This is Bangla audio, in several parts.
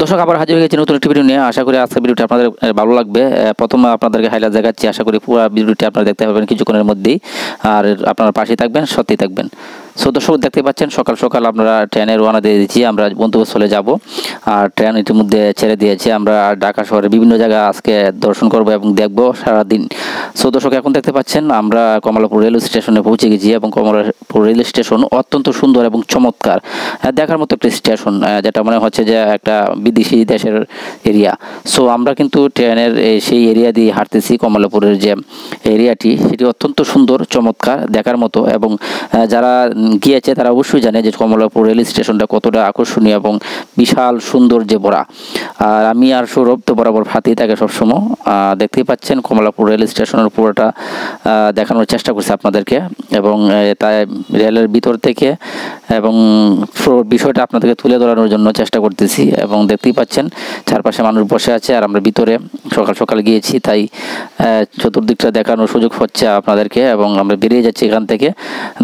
দর্শক আবার হাজির হয়ে গেছি নতুন একটি ভিডিও নিয়ে। আশা করি আজকের ভিডিওটি আপনাদের ভালো লাগবে। প্রথমে আপনাদেরকে হাইলাইট দেখাচ্ছি, আশা করি পুরো ভিডিওটি আপনারা দেখতে পাবেন কিছুক্ষণের মধ্যেই। আর আপনারা পাশে থাকবেন, সত্যি থাকবেন। সো দর্শক দেখতে পাচ্ছেন সকাল সকাল আমরা ট্রেনে রওনা দিয়ে দিচ্ছি, আমরা গন্তব্যস্থলে যাব। আর ট্রেন ইতিমধ্যে ছেড়ে দিয়েছে। আমরা ঢাকা শহরের বিভিন্ন জায়গা আজকে দর্শন করব এবং দেখব সারাদিন। সো দর্শক এখন দেখতে পাচ্ছেন আমরা কমলাপুর রেল স্টেশনে পৌঁছে গেছি এবং কমলাপুর রেল স্টেশন অত্যন্ত সুন্দর এবং চমৎকার, দেখার মতো একটি স্টেশন, যেটা মনে হচ্ছে যে একটা বিদেশি দেশের এরিয়া। সো আমরা কিন্তু ট্রেনের সেই এরিয়া দিয়ে হাঁটতেছি। কমলাপুরের যে এরিয়াটি সেটি অত্যন্ত সুন্দর, চমৎকার, দেখার মতো। এবং যারা গিয়েছে তারা অবশ্যই জানে যে কমলাপুর রেল স্টেশনটা কতটা আকর্ষণীয় এবং বিশাল সৌন্দর্যে ভরা। আর আমি আর সৌরভ তো বরাবর ফাতেই থাকে সবসময়। দেখতেই পাচ্ছেন কমলাপুর রেল স্টেশনের পুরোটা দেখানোর চেষ্টা করছি আপনাদেরকে, এবং তাই রেলের ভিতর থেকে এবং বিষয়টা আপনাদেরকে তুলে ধরানোর জন্য চেষ্টা করতেছি। এবং দেখতেই পাচ্ছেন চারপাশে মানুষ বসে আছে, আর আমরা ভিতরে সকাল সকাল গিয়েছি, তাই চতুর্দিকটা দেখানোর সুযোগ হচ্ছে আপনাদেরকে। এবং আমরা বেরিয়ে যাচ্ছি এখান থেকে।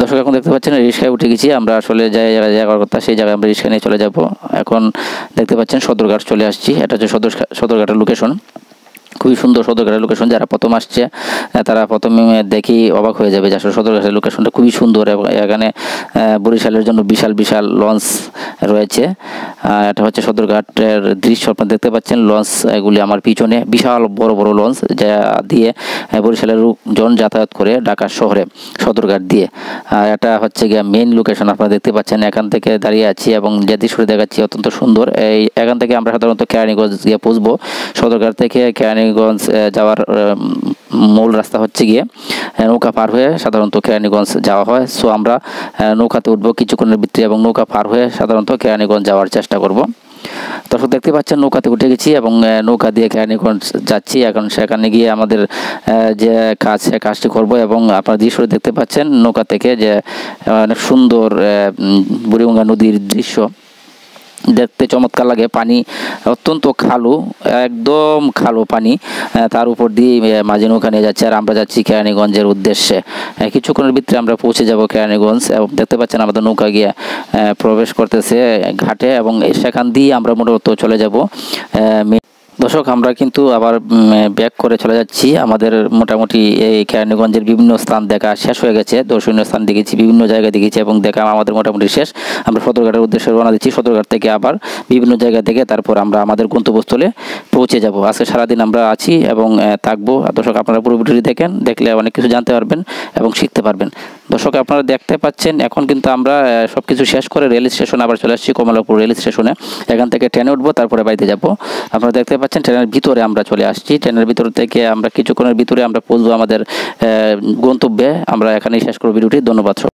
দর্শক এখন দেখতে পাচ্ছেন রিক্সায় উঠে গেছি। আমরা আসলে যে জায়গার কথা সেই জায়গায় আমরা রিক্সা নিয়ে চলে যাব। এখন দেখতে পাচ্ছেন সদরঘাট চলে আসছি। এটা হচ্ছে সদরঘাটের লোকেশন। খুবই সুন্দর সদরঘাটের লোকেশন। যারা প্রথম আসছে তারা প্রথমে দেখেই অবাক হয়ে যাবে যে আসলে সদরঘাটের লোকেশনটা খুবই সুন্দর। এবং এখানে বরিশালের জন্য বিশাল বিশাল লঞ্চ রয়েছে। এটা হচ্ছে সদরঘাটের দৃশ্য, আপনারা দেখতে পাচ্ছেন। লঞ্চ এগুলি আমার পিছনে বিশাল বড় বড় লঞ্চ, যা দিয়ে বরিশালের লোকজন যাতায়াত করে ঢাকা শহরে সদরঘাট দিয়ে। এটা হচ্ছে গিয়ে মেইন লোকেশন, আপনারা দেখতে পাচ্ছেন। এখান থেকে দাঁড়িয়ে আছি এবং যে দৃশ্যটি দেখাচ্ছি অত্যন্ত সুন্দর। এখান থেকে আমরা সাধারণত কেরানীগঞ্জ গিয়ে পৌঁছবো। সদরঘাট থেকে কেরানীগঞ্জ যাওয়ার মূল রাস্তা হচ্ছে গিয়ে নৌকা পার হয়ে সাধারণত কেরানীগঞ্জ যাওয়া হয়। সো আমরা নৌকাতে উঠবো কিছুক্ষণের ভিতরে এবং নৌকা পার হয়ে সাধারণত কেরানীগঞ্জ যাওয়ার চেষ্টা করব। দর্শক দেখতে পাচ্ছেন নৌকাতে উঠে গেছি এবং নৌকা দিয়ে কেরানীগঞ্জ যাচ্ছি। এখন সেখানে গিয়ে আমাদের যে কাজটি করব। এবং আপনারা দৃশ্যটি দেখতে পাচ্ছেন নৌকা থেকে, যে অনেক সুন্দর বুড়িগঙ্গা নদীর দৃশ্য দেখতে চমৎকার লাগে। পানি অত্যন্ত খালো, একদম খালো পানি। তার উপর দিয়ে মাঝে নৌকা নিয়ে যাচ্ছে। আর আমরা যাচ্ছি কেরানীগঞ্জের উদ্দেশ্যে। কিছুক্ষণের ভিতরে আমরা পৌঁছে যাব কেরানীগঞ্জ। এবং দেখতে পাচ্ছেন আমাদের নৌকা গিয়ে প্রবেশ করতেছে ঘাটে, এবং সেখান দিয়ে আমরা মূলত চলে যাব। দর্শক আমরা কিন্তু আবার ব্যাক করে চলে যাচ্ছি। আমাদের মোটামুটি এই কেরানীগঞ্জের বিভিন্ন স্থান দেখা শেষ হয়ে গেছে। দর্শনীয় স্থান দেখেছি, বিভিন্ন জায়গায় দেখেছি এবং দেখা আমাদের মোটামুটি শেষ। আমরা সদরঘাটের উদ্দেশ্যে রওনা দিচ্ছি। সদরঘাট থেকে আবার বিভিন্ন জায়গা থেকে তারপর আমরা আমাদের গন্তব্যস্থলে পৌঁছে যাব। আজকে সারাদিন আমরা আছি এবং থাকবো। দর্শক আপনারা পুরো ভিডিওটি দেখলে অনেক কিছু জানতে পারবেন এবং শিখতে পারবেন। দর্শক আপনারা দেখতে পাচ্ছেন এখন কিন্তু আমরা সব কিছু শেষ করে রেল স্টেশনে আবার চলে আসছি, কমলাপুর রেল স্টেশনে। এখান থেকে ট্রেনে উঠবো, তারপরে বাড়িতে যাব। আপনারা দেখতে পাচ্ছেন ট্রেনের ভিতরে আমরা চলে আসছি। ট্রেনের ভিতর থেকে আমরা কিছুক্ষণের ভিতরে আমরা পৌঁছবো আমাদের গন্তব্যে। আমরা এখানেই শেষ করব ভিডিওটি। ধন্যবাদ।